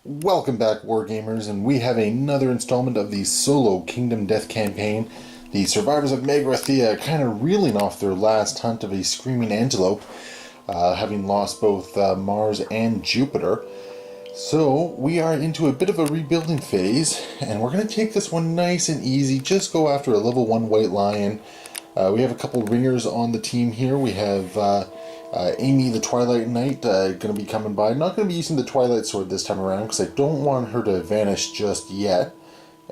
Welcome back, Wargamers, and we have another installment of the solo Kingdom Death campaign. The survivors of Magrathea kind of reeling off their last hunt of a screaming antelope, having lost both Mars and Jupiter. So we are into a bit of a rebuilding phase, and we're going to take this one nice and easy. Just go after a level 1 white lion. We have a couple ringers on the team here. We have Amy the Twilight Knight going to be coming by. Not going to be using the Twilight Sword this time around because I don't want her to vanish just yet.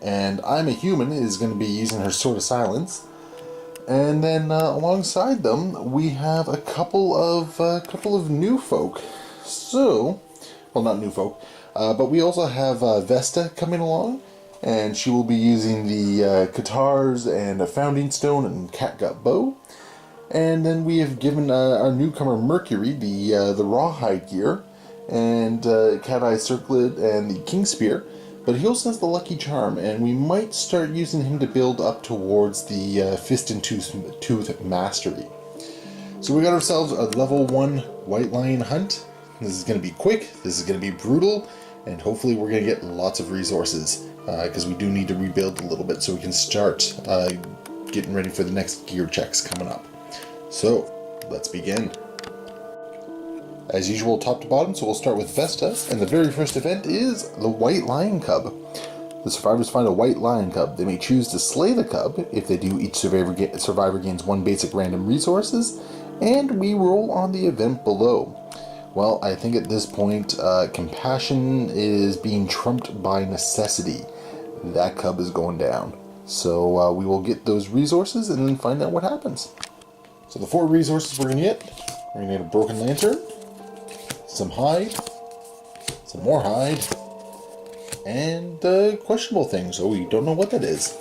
And I'm a Human is going to be using her Sword of Silence. And then alongside them, we have a couple of new folk. So, well, not new folk, but we also have Vesta coming along. And she will be using the Katars and a Founding Stone and Catgut Bow. And then we have given our newcomer Mercury the Rawhide gear, and Cat Eye Circlet and the King Spear. But he also has the Lucky Charm, and we might start using him to build up towards the Fist and Tooth Mastery. So we got ourselves a level 1 White Lion hunt. This is going to be quick, this is going to be brutal, and hopefully we're going to get lots of resources. Because we do need to rebuild a little bit so we can start getting ready for the next gear checks coming up. So, let's begin. As usual, top to bottom, so we'll start with Vesta, and the very first event is the White Lion Cub. The survivors find a White Lion Cub. They may choose to slay the cub. If they do, each survivor gains 1 basic random resources, and we roll on the event below. Well, I think at this point, compassion is being trumped by necessity. That cub is going down. So we will get those resources and then find out what happens. So the 4 resources we're going to get, we're going to get a broken lantern, some hide, some more hide, and questionable things. Oh, we don't know what that is.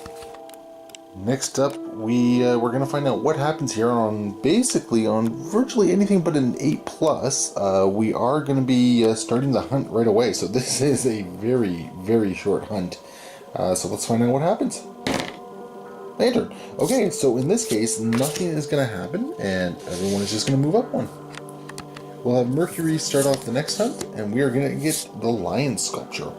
Next up, we're going to find out what happens here on virtually anything but an 8+. We are going to be starting the hunt right away, so this is a very, very short hunt. So let's find out what happens. Lantern. Okay, so in this case, nothing is going to happen, and everyone is just going to move up 1. We'll have Mercury start off the next hunt, and we are going to get the lion sculpture.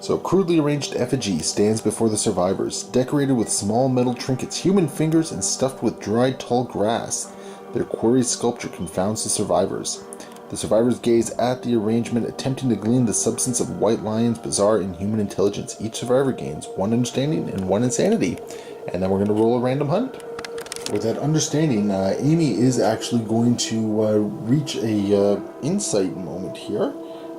So, crudely arranged effigy stands before the survivors, decorated with small metal trinkets, human fingers, and stuffed with dried tall grass. Their quarry sculpture confounds the survivors. The survivors gaze at the arrangement, attempting to glean the substance of White Lion's bizarre inhuman intelligence. Each survivor gains 1 understanding and 1 insanity. And then we're going to roll a random hunt. With that understanding, Amy is actually going to reach a insight moment here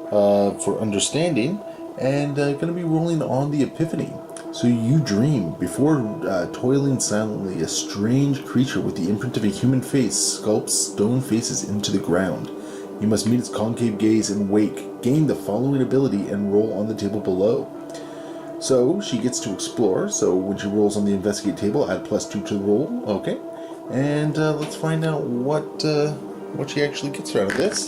for understanding. And going to be rolling on the Epiphany. So you dream, before toiling silently, a strange creature with the imprint of a human face sculpts stone faces into the ground. You must meet its concave gaze and wake, gain the following ability, and roll on the table below. So she gets to explore, so when she rolls on the investigate table, add +2 to the roll. Okay. And let's find out what she actually gets out of this.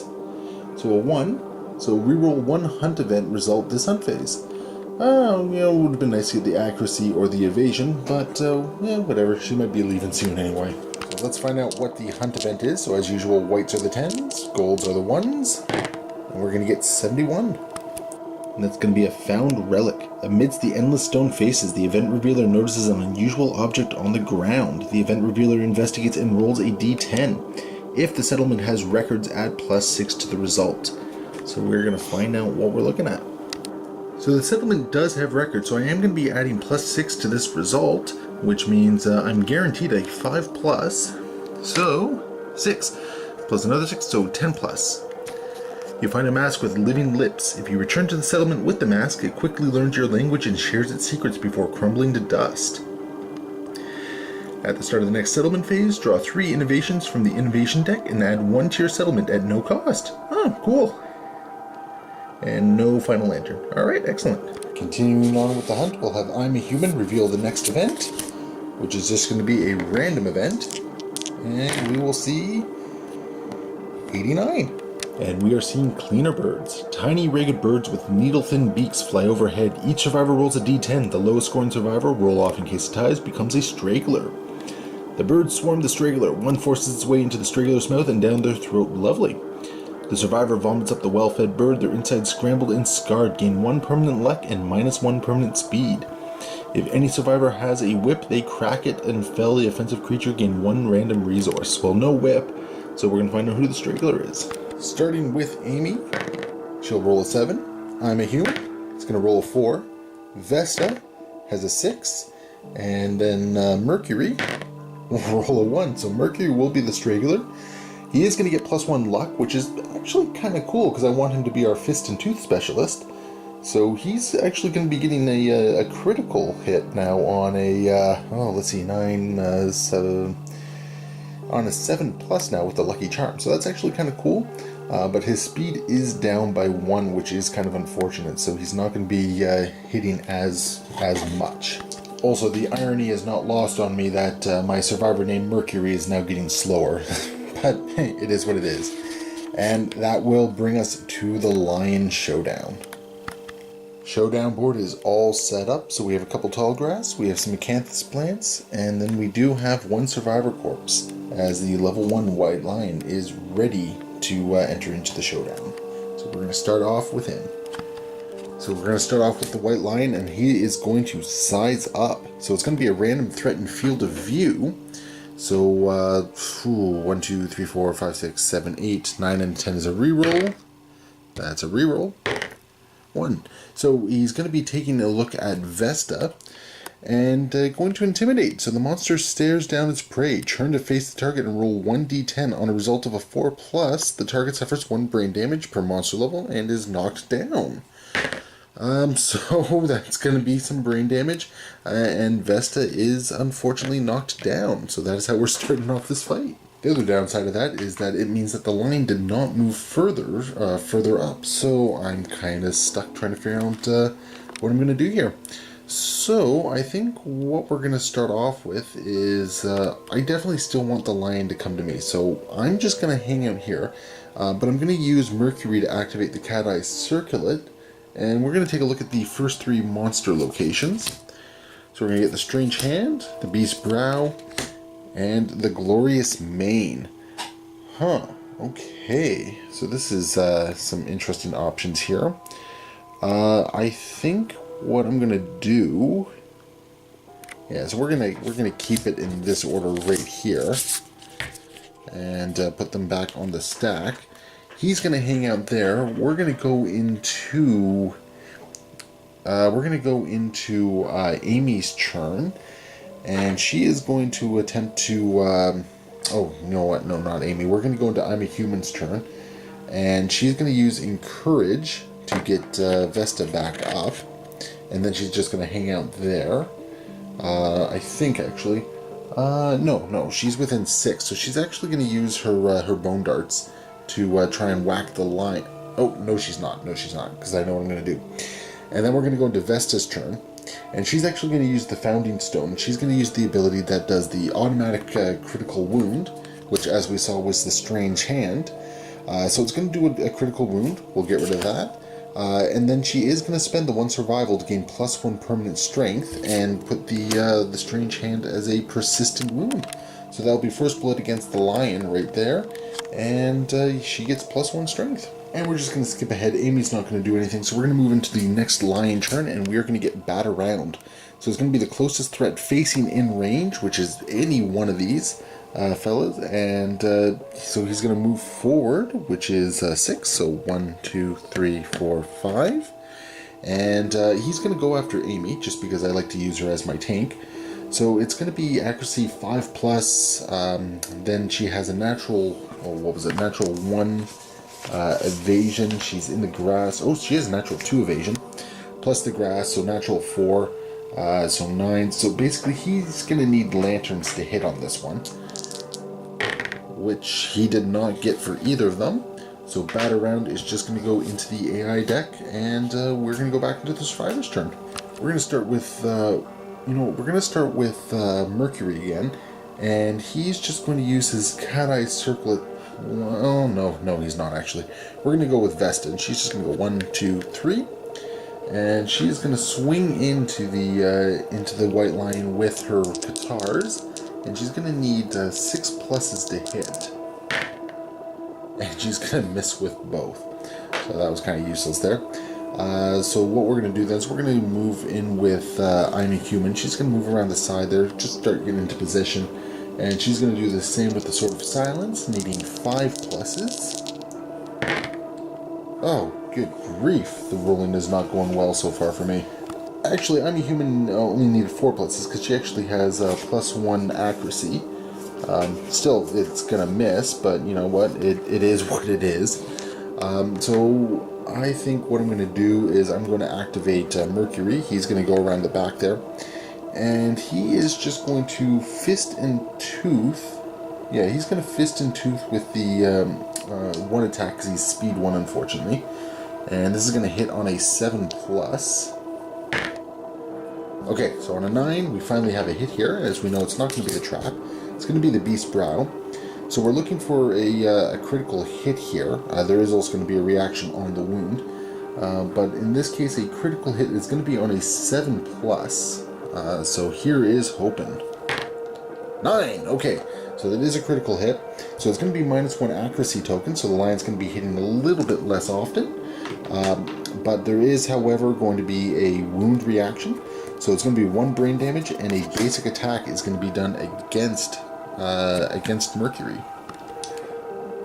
So a 1. So reroll 1 hunt event result this hunt phase. It would have been nice to get the accuracy or the evasion, but yeah, whatever. She might be leaving soon anyway. So let's find out what the hunt event is. So as usual, whites are the 10s, golds are the 1s, and we're going to get 71. And that's going to be a found relic. Amidst the endless stone faces, the event revealer notices an unusual object on the ground. The event revealer investigates and rolls a d10. If the settlement has records, add +6 to the result. So we're going to find out what we're looking at. So the settlement does have records, so I am going to be adding +6 to this result, which means I'm guaranteed a 5+, so 6, plus another 6, so 10+. You find a mask with living lips. If you return to the settlement with the mask, it quickly learns your language and shares its secrets before crumbling to dust. At the start of the next settlement phase, draw 3 innovations from the innovation deck and add 1 to your settlement at no cost. Oh, cool. And no final lantern. Alright, excellent. Continuing on with the hunt, we'll have I'm a Human reveal the next event, which is just going to be a random event. And we will see 89. And we are seeing cleaner birds. Tiny ragged birds with needle-thin beaks fly overhead. Each survivor rolls a d10. The lowest scoring survivor, roll off in case of ties, becomes a straggler. The birds swarm the straggler. One forces its way into the straggler's mouth and down their throat. Lovely. The survivor vomits up the well-fed bird, their inside scrambled and scarred, gain 1 permanent luck and -1 permanent speed. If any survivor has a whip, they crack it and fell the offensive creature, gain 1 random resource. Well, no whip, so we're going to find out who the straggler is. Starting with Amy, she'll roll a 7. I'm a human, it's going to roll a 4. Vesta has a 6. And then Mercury will roll a 1. So Mercury will be the straggler. He is going to get +1 luck, which is actually kind of cool because I want him to be our fist and tooth specialist. So he's actually going to be getting a critical hit now on a, let's see, 9, 7, on a 7+ now with the lucky charm. So that's actually kind of cool. But his speed is down by 1, which is kind of unfortunate. So he's not going to be hitting as much. Also, the irony is not lost on me that my survivor named Mercury is now getting slower. But hey, it is what it is. And that will bring us to the Lion Showdown. Showdown board is all set up. So we have a couple tall grass, we have some acanthus plants, and then we do have 1 survivor corpse, as the level 1 white lion is ready to enter into the showdown. So we're going to start off with him. So we're going to start off with the white lion, and he is going to size up. So it's going to be a random threatened field of view. So 1, 2, 3, 4, 5, 6, 7, 8, 9, and 10 is a reroll. That's a reroll. 1. So he's going to be taking a look at Vesta and going to intimidate. So the monster stares down its prey. Turn to face the target and roll 1d10. On a result of a 4+, the target suffers 1 brain damage per monster level and is knocked down. So that's going to be some brain damage, and Vesta is unfortunately knocked down. So that is how we're starting off this fight. The other downside of that is that it means that the line did not move further up. So I'm kind of stuck trying to figure out what I'm going to do here. So I think what we're going to start off with is I definitely still want the lion to come to me. So I'm just going to hang out here, but I'm going to use Mercury to activate the Cat Eye Circlet. And we're going to take a look at the first 3 monster locations. So we're going to get the Strange Hand, the Beast Brow, and the Glorious Mane. Okay. So this is some interesting options here. I think what I'm going to do... Yeah, so we're gonna keep it in this order right here. And put them back on the stack. He's going to hang out there. We're going to go into Amy's turn, and she is going to attempt to. Oh, you know what? No, not Amy. We're going to go into I'm a Human's turn, and she's going to use Encourage to get Vesta back up, and then she's just going to hang out there. I think actually. No, she's within 6, so she's actually going to use her bone darts to try and whack the lion. Oh, no she's not, because I know what I'm going to do. And then we're going to go into Vesta's turn, and she's actually going to use the Founding Stone. She's going to use the ability that does the automatic critical wound, which as we saw was the Strange Hand. So it's going to do a critical wound. We'll get rid of that. And then she is going to spend the 1 survival to gain +1 permanent strength and put the Strange Hand as a persistent wound. So that'll be first blood against the lion right there. And she gets +1 strength. And we're just going to skip ahead. Amy's not going to do anything, so we're going to move into the next lion turn, and we are going to get Bat Around. So it's going to be the closest threat facing in range, which is any one of these fellas. And so he's going to move forward, which is 6. So 1, 2, 3, 4, 5. And he's going to go after Amy, just because I like to use her as my tank. So it's going to be accuracy 5+, then she has a natural, natural 1 evasion. She's in the grass. Oh, she has a natural 2 evasion, plus the grass, so natural 4, so 9. So basically he's going to need lanterns to hit on this one, which he did not get for either of them. So Bat Around is just going to go into the AI deck, and we're going to go back into the survivor's turn. We're going to start with... Mercury again, and he's just going to use his Cat Eye Circlet. Well, no, he's not actually. We're going to go with Vesta, and she's just going to go 1, 2, 3, and she's going to swing into the white lion with her guitars, and she's going to need 6 pluses to hit. and she's going to miss with both. So that was kind of useless there. So what we're going to do then is we're going to move in with I'm a Human. She's going to move around the side there, just start getting into position. And she's going to do the same with the Sword of Silence, needing 5 pluses. Oh, good grief. The rolling is not going well so far for me. Actually, I'm a Human only needed 4 pluses because she actually has +1 accuracy. Still, it's going to miss, but you know what? It is what it is. So I think what I'm going to do is I'm going to activate Mercury. He's going to go around the back there. And he is just going to Fist and Tooth. Yeah, he's going to Fist and Tooth with the one attack because he's speed 1, unfortunately. And this is going to hit on a 7+. Okay, so on a 9, we finally have a hit here. As we know, it's not going to be a trap. It's going to be the Beast Brow. So we're looking for a critical hit here. There is also going to be a reaction on the wound. But in this case, a critical hit is going to be on a 7+. So here is hoping. 9! Okay, so that is a critical hit. So it's going to be -1 accuracy token, so the lion's going to be hitting a little bit less often. But there is, however, going to be a wound reaction. So it's going to be 1 brain damage, and a basic attack is going to be done against Mercury.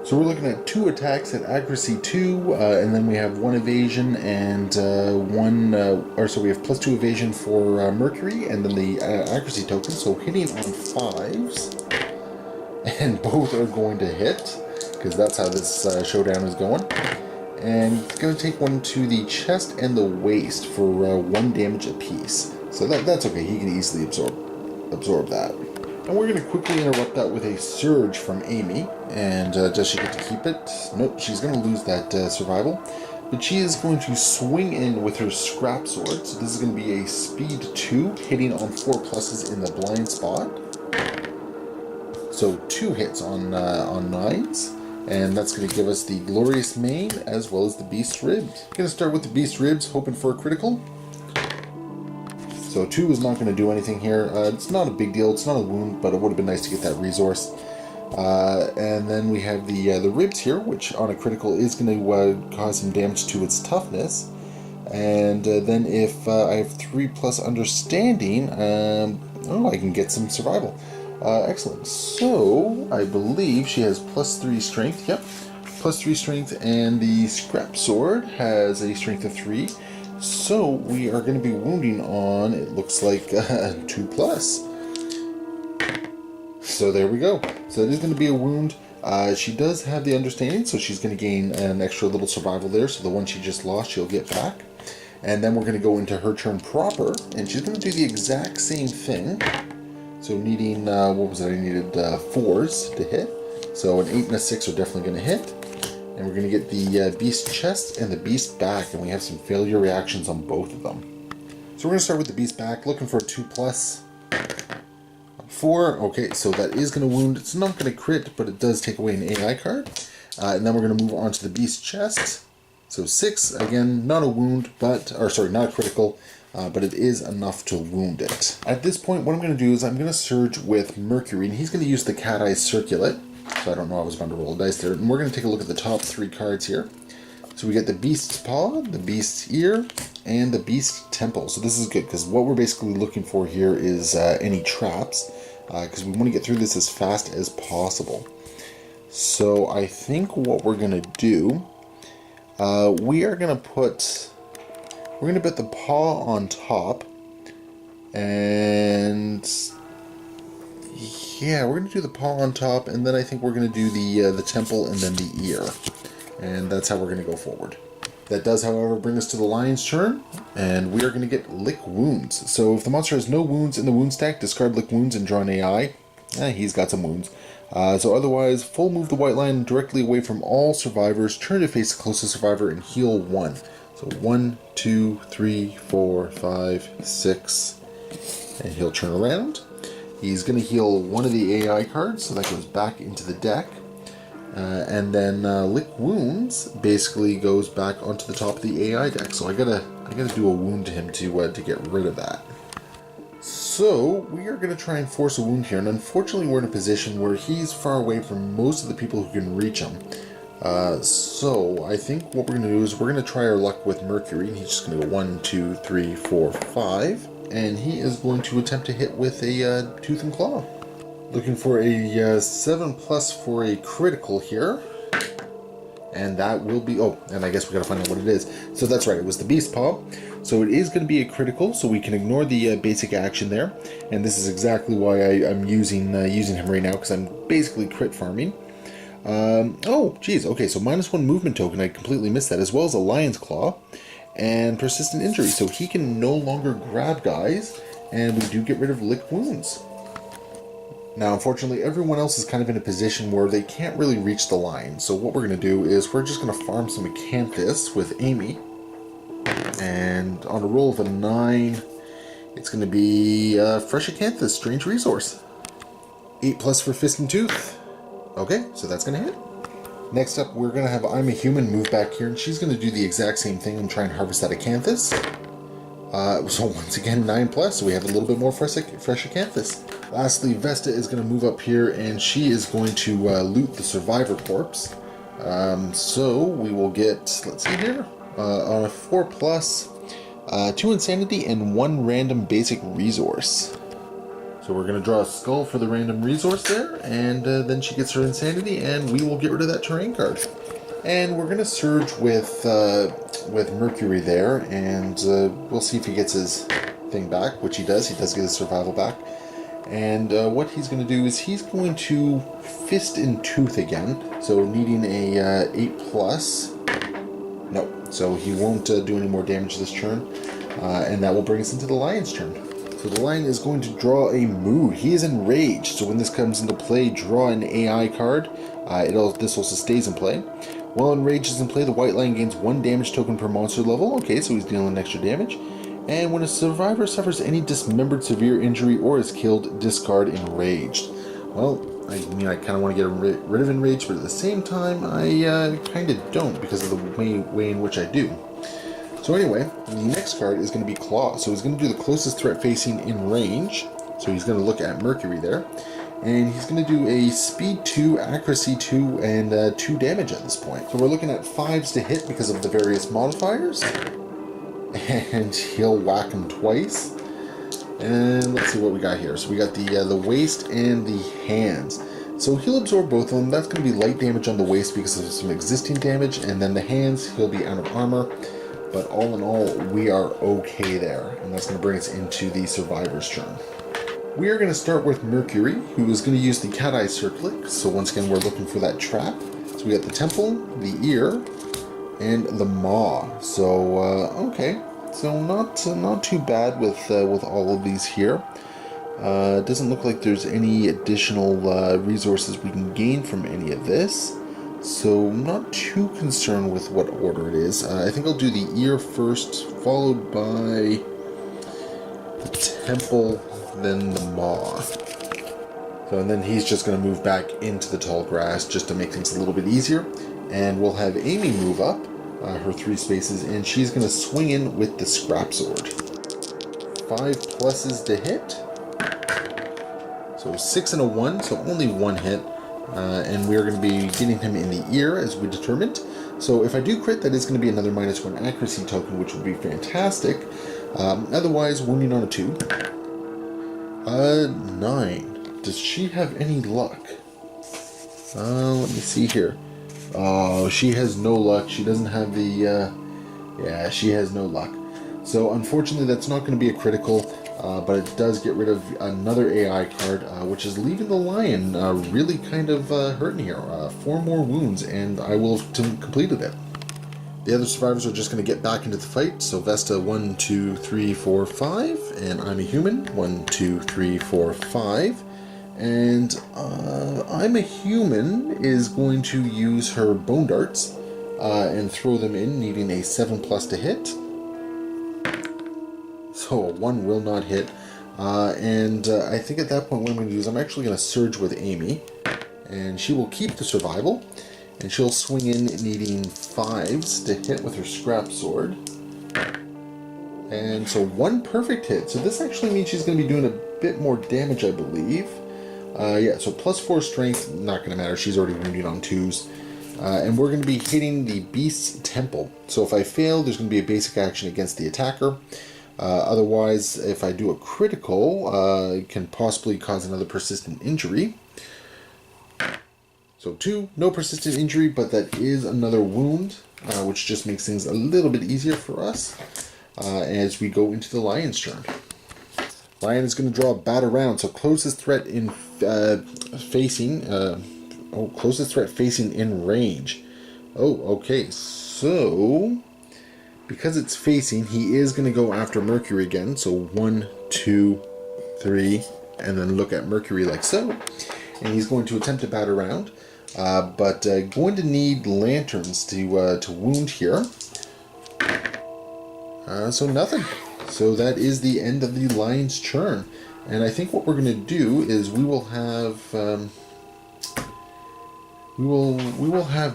So we're looking at 2 attacks at accuracy 2, and then we have 1 evasion and so we have +2 evasion for Mercury, and then the accuracy token. So hitting on 5s, and both are going to hit because that's how this showdown is going. And it's going to take one to the chest and the waist for 1 damage apiece. So that's okay. He can easily absorb that. And we're going to quickly interrupt that with a surge from Amy. And does she get to keep it? Nope, she's going to lose that survival. But she is going to swing in with her scrap sword. So this is going to be a speed 2, hitting on 4 pluses in the blind spot. So 2 hits on 9s. And that's going to give us the Glorious Mane as well as the Beast Ribs. Going to start with the Beast Ribs, hoping for a critical. So 2 is not going to do anything here. It's not a big deal. It's not a wound, but it would have been nice to get that resource. And then we have the ribs here, which on a critical is going to cause some damage to its toughness. And then if I have 3+ understanding, I can get some survival. Excellent. So I believe she has +3 strength. Yep, +3 strength, and the scrap sword has a strength of 3. So we are going to be wounding on, it looks like 2+. So there we go. So that is going to be a wound. She does have the understanding, so she's going to gain an extra little survival there. So the one she just lost, she'll get back. And then we're going to go into her turn proper, and she's going to do the exact same thing. So needing, what was it? I needed 4s to hit. So an 8 and a 6 are definitely going to hit. And we're going to get the Beast Chest and the Beast Back, and we have some failure reactions on both of them. So we're going to start with the Beast Back, looking for a 2+. 4, okay, so that is going to wound. It's not going to crit, but it does take away an AI card. And then we're going to move on to the Beast Chest. So 6, again, not a wound, but, or sorry, not a critical, but it is enough to wound it. At this point, what I'm going to do is I'm going to surge with Mercury, and he's going to use the Cat Eye Circulet. So I don't know, I was about to roll a dice there. And we're going to take a look at the top 3 cards here. So we get the Beast's Paw, the Beast's Ear, and the Beast Temple. So this is good, because what we're basically looking for here is any traps, because we want to get through this as fast as possible. So I think what we're going to do, we're going to put the paw on top, and yeah, we're going to do the paw on top, and then I think we're going to do the temple and then the ear. And that's how we're going to go forward. That does, however, bring us to the lion's turn, and we are going to get Lick Wounds. So if the monster has no wounds in the wound stack, discard Lick Wounds and draw an AI. He's got some wounds. So otherwise, full move the white lion directly away from all survivors, turn to face the closest survivor, and heal 1. So 1, 2, 3, 4, 5, 6, and he'll turn around. He's going to heal 1 of the AI cards, so that goes back into the deck. And then Lick Wounds basically goes back onto the top of the AI deck. So I gotta do a wound to him to get rid of that. So we are gonna try and force a wound here, and unfortunately we're in a position where he's far away from most of the people who can reach him. So I think what we're going to do is we're going to try our luck with Mercury. He's just going to go 1, 2, 3, 4, 5. And he is going to attempt to hit with a Tooth and Claw. Looking for a 7+ for a critical here. And that will be... Oh, and I guess we got to find out what it is. So that's right, it was the Beast Paw. So it is going to be a critical, so we can ignore the basic action there. And this is exactly why I'm using him right now, because I'm basically crit farming. Oh, geez, okay, so -1 movement token, I completely missed that, as well as a Lion's Claw. And persistent injury, so he can no longer grab guys, and we do get rid of lick wounds. Now, unfortunately, everyone else is kind of in a position where they can't really reach the line. So what we're going to do is we're just going to farm some Acanthus with Amy. And on a roll of a 9, it's going to be Fresh Acanthus, Strange Resource. 8+ for Fist and Tooth. Okay, so that's going to hit. Next up, we're going to have I'm a Human move back here, and she's going to do the exact same thing and try and harvest that Acanthus. So once again, 9+, so we have a little bit more fresh Acanthus. Lastly, Vesta is going to move up here, and she is going to loot the Survivor Corpse. So we will get, let's see here, on a 4+, 2 Insanity and 1 random basic resource. So we're going to draw a skull for the random resource there, and then she gets her Insanity, and we will get rid of that terrain card. And we're going to surge with Mercury there, and we'll see if he gets his thing back, which he does. He does get his survival back. And what he's going to do is he's going to Fist and Tooth again, so needing a 8+. No, so he won't do any more damage this turn, and that will bring us into the Lion's turn. So the Lion is going to draw a mood. He is enraged, so when this comes into play, draw an AI card. This also stays in play. While enraged is in play, the White Lion gains 1 damage token per monster level. Okay, so he's dealing extra damage. And when a survivor suffers any dismembered severe injury or is killed, discard Enraged. Well, I mean, I kind of want to get rid of Enraged, but at the same time, I kind of don't because of the way in which I do. So anyway, the next card is going to be Claw. So he's going to do the closest threat facing in range. So he's going to look at Mercury there. And he's going to do a Speed 2, Accuracy 2, and 2 damage at this point. So we're looking at 5s to hit because of the various modifiers. And he'll whack him twice. And let's see what we got here. So we got the waist and the hands. So he'll absorb both of them. That's going to be light damage on the waist because of some existing damage. And then the hands, he'll be out of armor. But all in all, we are okay there. And that's going to bring us into the Survivor's turn. We are going to start with Mercury, who is going to use the Cat Eye Circlet. So once again, we're looking for that trap. So we got the temple, the ear, and the maw. So okay, so not too bad with all of these here. Doesn't look like there's any additional resources we can gain from any of this. So I'm not too concerned with what order it is. I think I'll do the ear first, followed by the temple, then the maw. So, and then he's just going to move back into the tall grass just to make things a little bit easier. And we'll have Amy move up her 3 spaces, and she's going to swing in with the Scrap Sword. 5 pluses to hit. So 6 and a 1, so only 1 hit. And we're going to be getting him in the ear, as we determined. So if I do crit, that is going to be another -1 accuracy token, which would be fantastic. Otherwise, wounding on a 2. 9. Does she have any luck? Let me see here. Oh, she has no luck. She doesn't have the... yeah, she has no luck. So unfortunately, that's not going to be a critical, but it does get rid of another AI card, which is leaving the Lion really kind of hurting here. 4 more wounds, and I will have completed it. The other survivors are just going to get back into the fight. So Vesta, 1, 2, 3, 4, 5. And I'm a Human, 1, 2, 3, 4, 5. And I'm a Human is going to use her Bone Darts and throw them in, needing a 7+ to hit. So a 1 will not hit. And I think at that point what I'm going to do is I'm actually going to surge with Amy. And she will keep the survival. And she'll swing in needing 5s to hit with her Scrap Sword. And so 1 perfect hit. So this actually means she's going to be doing a bit more damage, I believe. Yeah, so +4 strength, not going to matter. She's already wounded on 2s. And we're going to be hitting the Beast's Temple. So if I fail, there's going to be a basic action against the attacker. Otherwise, if I do a critical, it can possibly cause another persistent injury. So 2, no persistent injury, but that is another wound, which just makes things a little bit easier for us as we go into the Lion's turn. Lion is going to draw a bat around, so closest threat in closest threat facing in range. Oh, okay, so because it's facing, he is going to go after Mercury again. So 1, 2, 3, and then look at Mercury like so. And he's going to attempt to bat around, but going to need lanterns to wound here. So nothing. So that is the end of the Lion's turn. And I think what we're going to do is we will have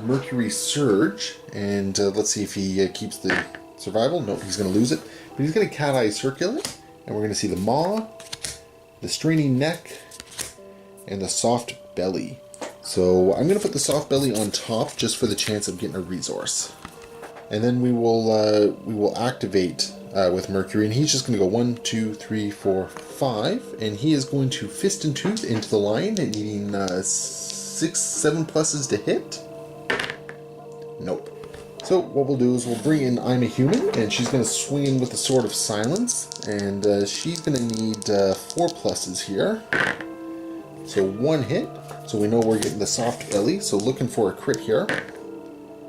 Mercury surge, and let's see if he keeps the survival. Nope, he's going to lose it. But he's going to Cat Eye Circulate, and we're going to see the maw, the straining neck, and the soft belly. So I'm going to put the soft belly on top just for the chance of getting a resource. And then we will activate with Mercury, and he's just going to go 1, 2, 3, 4, 5, and he is going to Fist and Tooth into the Lion, and needing 6, 7 pluses to hit. Nope. So what we'll do is we'll bring in I'm a Human, and she's going to swing in with the Sword of Silence, and she's going to need 4 pluses here. So 1 hit, so we know we're getting the soft belly, so looking for a crit here.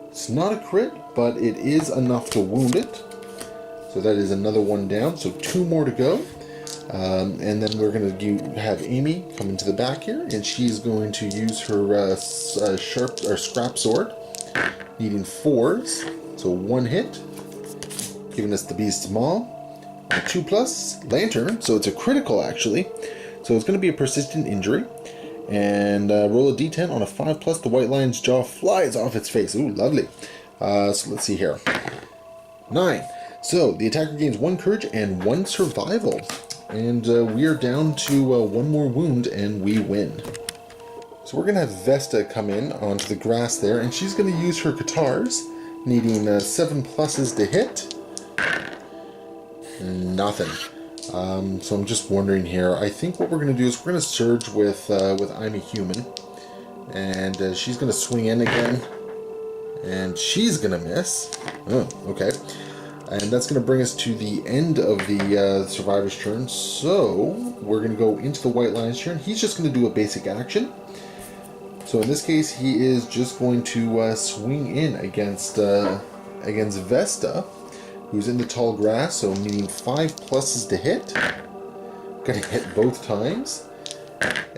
It's not a crit, but it is enough to wound it. So that is another 1 down, so 2 more to go. And then we're going to have Amy come into the back here, and she's going to use her scrap sword, needing 4s. So 1 hit, giving us the Beast's Maw. 2 plus, Lantern, so it's a critical actually. So it's going to be a persistent injury. And roll a d10 on a 5 plus, the White Lion's jaw flies off its face. Ooh, lovely. So let's see here. 9. So the attacker gains 1 courage and 1 survival. And we are down to 1 more wound, and we win. So we're going to have Vesta come in onto the grass there, and she's going to use her Katars, needing 7 pluses to hit. Nothing. So I'm just wondering here. I think what we're going to do is we're going to surge with I'm a Human, and she's going to swing in again, and she's going to miss. Oh, okay. And that's going to bring us to the end of the survivor's turn. So we're going to go into the White Lion's turn. He's just going to do a basic action. So in this case, he is just going to swing in against Vesta, who's in the tall grass. So needing 5 pluses to hit. Going to hit both times,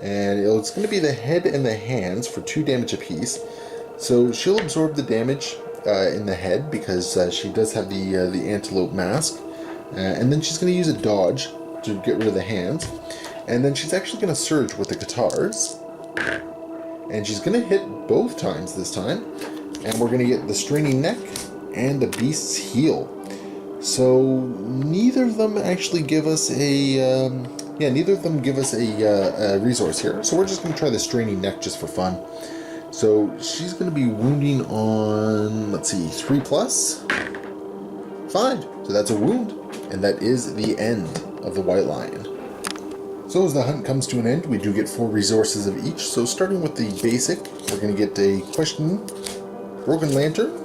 and it's going to be the head and the hands for 2 damage apiece. So she'll absorb the damage in the head because she does have the antelope mask, and then she's going to use a dodge to get rid of the hands, and then she's actually going to surge with the Katars, and she's going to hit both times this time, and we're going to get the straining neck and the Beast's heel. So neither of them actually give us a resource here. So we're just going to try the straining neck just for fun. So she's going to be wounding on, let's see, 3 plus, 5. So that's a wound, and that is the end of the White Lion. So as the hunt comes to an end, we do get 4 resources of each. So starting with the basic, we're going to get a question, broken lantern,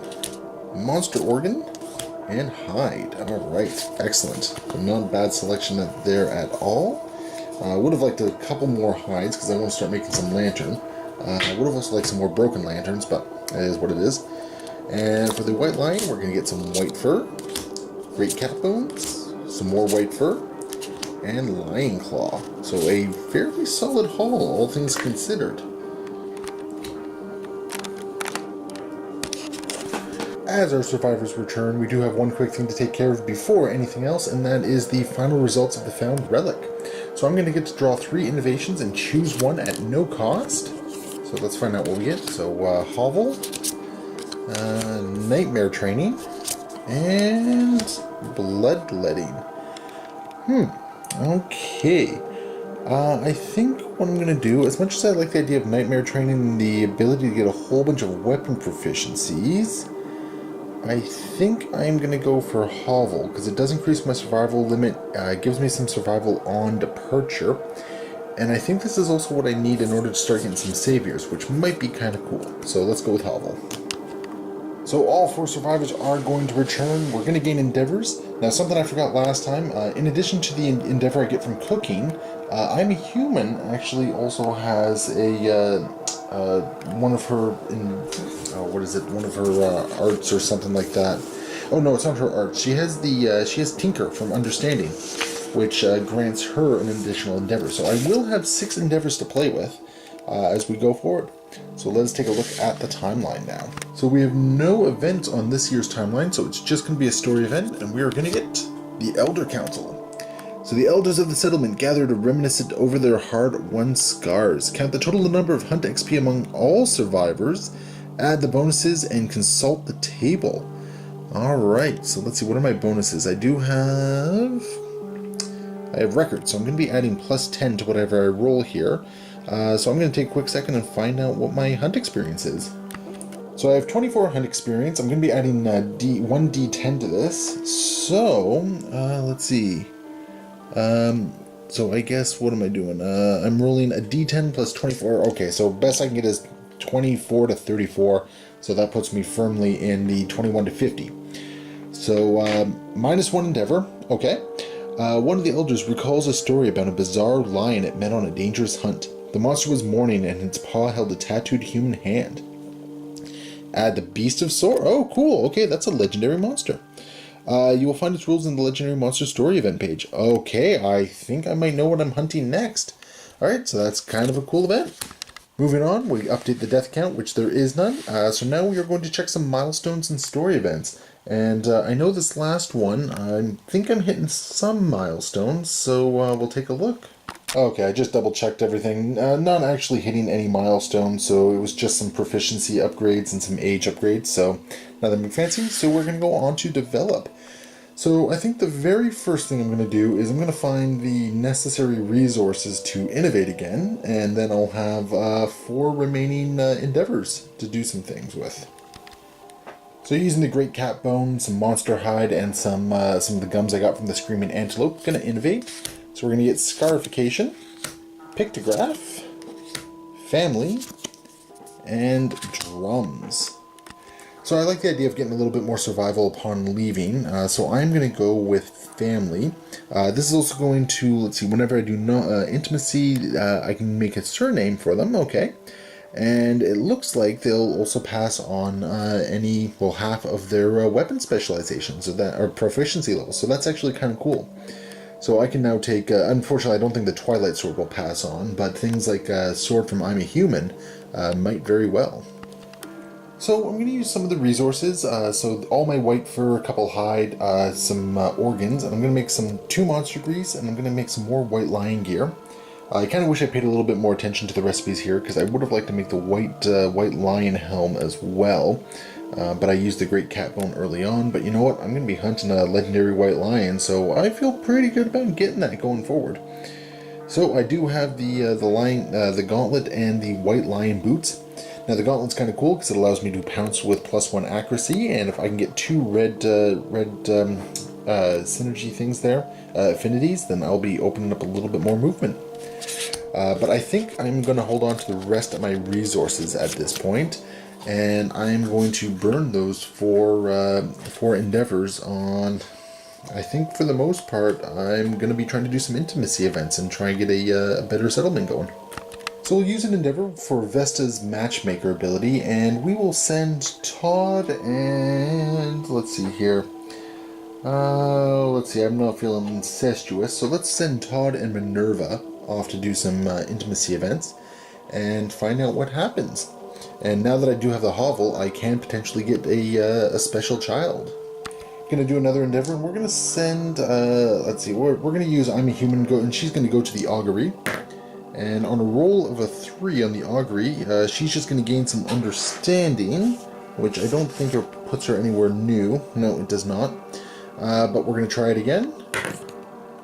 monster organ, and hide. Alright, excellent. So not a bad selection there at all. I would have liked a couple more hides because I want to start making some lantern. I would have also liked some more broken lanterns, but it is what it is. And for the White Lion, we're going to get some white fur, great cat bones, some more white fur, and lion claw. So a fairly solid haul, all things considered. As our survivors return, we do have one quick thing to take care of before anything else, and that is the final results of the found relic. So I'm going to get to draw 3 innovations and choose one at no cost. So let's find out what we get. So Hovel, Nightmare Training, and Bloodletting. Okay. I think what I'm going to do, as much as I like the idea of nightmare training and the ability to get a whole bunch of weapon proficiencies, I think I'm going to go for Hovel, because it does increase my survival limit, gives me some survival on departure, and I think this is also what I need in order to start getting some saviors, which might be kind of cool. So let's go with Hovel. So all 4 survivors are going to return. We're going to gain endeavors. Now, something I forgot last time, in addition to the endeavor I get from cooking, I'm a Human actually also has a one of her one of her arts or something like that. Oh no, it's not her arts. She has Tinker from Understanding, which grants her an additional endeavor. So I will have 6 endeavors to play with as we go forward. So let's take a look at the timeline now. So we have no event on this year's timeline, so it's just going to be a story event, and we are going to get the Elder Council. So the elders of the settlement gather to reminisce over their hard-won scars, count the total number of hunt XP among all survivors, add the bonuses, and consult the table. Alright, so let's see, what are my bonuses? I have record, so I'm going to be adding plus 10 to whatever I roll here. So I'm going to take a quick second and find out what my hunt experience is. So I have 24 hunt experience. I'm going to be adding 1d10 to this. So, let's see. So I guess, what am I doing? I'm rolling a d10 plus 24. Okay, so best I can get is 24 to 34. So that puts me firmly in the 21 to 50. So, minus 1 endeavor. Okay. One of the elders recalls a story about a bizarre lion it met on a dangerous hunt. The monster was mourning and its paw held a tattooed human hand. Add the Beast of Sword. Oh, cool. Okay, that's a legendary monster. You will find its rules in the Legendary Monster Story event page. Okay, I think I might know what I'm hunting next. Alright, so that's kind of a cool event. Moving on, we update the death count, which there is none. So now we are going to check some milestones and story events. And I know this last one, I think I'm hitting some milestones, so we'll take a look. Okay, I just double checked everything. Not actually hitting any milestones, so it was just some proficiency upgrades and some age upgrades, so nothing fancy. So we're going to go on to develop. So I think the very first thing I'm going to do is I'm going to find the necessary resources to innovate again, and then I'll have 4 remaining endeavors to do some things with. So using the Great Cat Bone, some Monster Hide, and some of the gums I got from the Screaming Antelope, going to innovate. So we're going to get Scarification, Pictograph, Family, and Drums. So I like the idea of getting a little bit more survival upon leaving, so I'm going to go with Family. This is also going to, let's see, whenever I do Intimacy, I can make a surname for them, okay. And it looks like they'll also pass on half of their weapon specializations, or proficiency levels, so that's actually kind of cool. So I can now take, unfortunately I don't think the Twilight Sword will pass on, but things like Sword from I'm a Human might very well. So I'm going to use some of the resources, so all my white fur, a couple hide, some organs, and I'm going to make 2 monster grease, and I'm going to make some more white lion gear. I kind of wish I paid a little bit more attention to the recipes here, because I would have liked to make the white lion helm as well. But I used the Great Cat Bone early on, but you know what, I'm going to be hunting a legendary white lion, so I feel pretty good about getting that going forward. So I do have the gauntlet and the white lion boots. Now the gauntlet's kind of cool because it allows me to pounce with +1 accuracy, and if I can get 2 red synergy things there, affinities, then I'll be opening up a little bit more movement. But I think I'm going to hold on to the rest of my resources at this point, and I'm going to burn those for endeavors on, I think for the most part, I'm going to be trying to do some intimacy events and try and get a better settlement going. So we'll use an endeavor for Vesta's matchmaker ability, and we will send Todd and, let's see here, I'm not feeling incestuous, so let's send Todd and Minerva off to do some intimacy events and find out what happens. And now that I do have the hovel, I can potentially get a special child. Gonna do another endeavor, and we're gonna send, we're gonna use I'm a Human, and she's gonna go to the augury. And on a roll of a 3 on the augury, she's just going to gain some understanding, which I don't think puts her anywhere new. No, it does not. But we're going to try it again.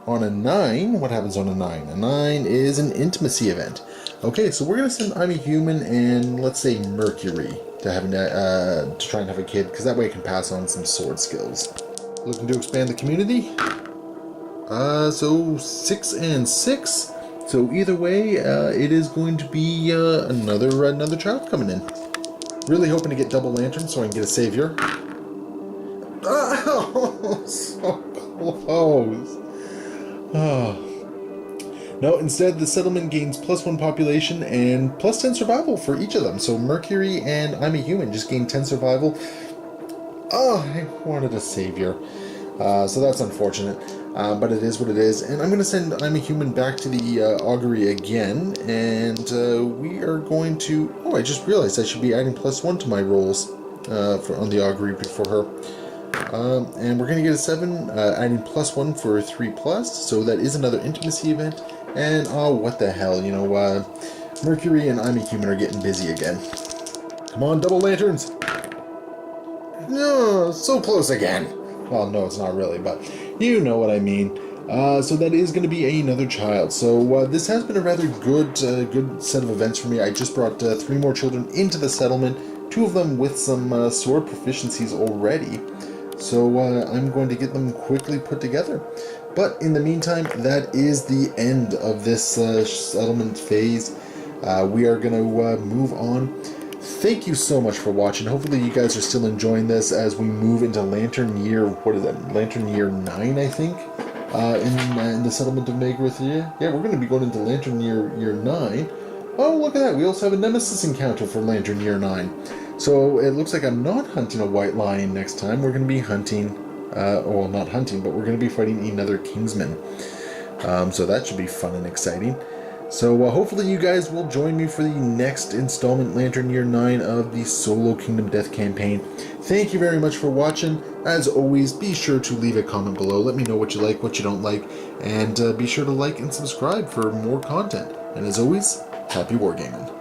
on a 9, what happens on a 9? A 9 is an intimacy event. Okay, so we're going to send I'm a Human and, let's say, Mercury to try and have a kid, because that way it can pass on some sword skills. Looking to expand the community. So 6 and 6. So either way, it is going to be another child coming in. Really hoping to get double lanterns so I can get a savior. Oh, so close. Oh. No, instead the settlement gains +1 population and +10 survival for each of them. So Mercury and I'm a Human just gain 10 survival. Oh, I wanted a savior. So that's unfortunate. But it is what it is. And I'm going to send I'm a Human back to the augury again. And we are going to... Oh, I just realized I should be adding +1 to my rolls on the augury before her. And we're going to get a 7, adding +1 for 3+. So that is another intimacy event. And, oh, what the hell, you know, Mercury and I'm a Human are getting busy again. Come on, double lanterns! No, so close again. Well, no, it's not really, but you know what I mean. So that is going to be another child. So this has been a rather good set of events for me. I just brought 3 more children into the settlement, 2 of them with some sword proficiencies already. So I'm going to get them quickly put together. But in the meantime, that is the end of this settlement phase. We are going to move on. Thank you so much for watching. Hopefully you guys are still enjoying this as we move into Lantern Year, what is that? Lantern Year 9, I think, in the settlement of Magrathea. Yeah, we're going to be going into Lantern Year 9. Oh, look at that. We also have a Nemesis encounter for Lantern Year 9. So it looks like I'm not hunting a white lion next time. We're going to be hunting, well, not hunting, but we're going to be fighting another Kingsman. So that should be fun and exciting. So hopefully you guys will join me for the next installment, Lantern Year 9 of the Solo Kingdom Death Campaign. Thank you very much for watching. As always, be sure to leave a comment below. Let me know what you like, what you don't like, and be sure to like and subscribe for more content. And as always, happy wargaming.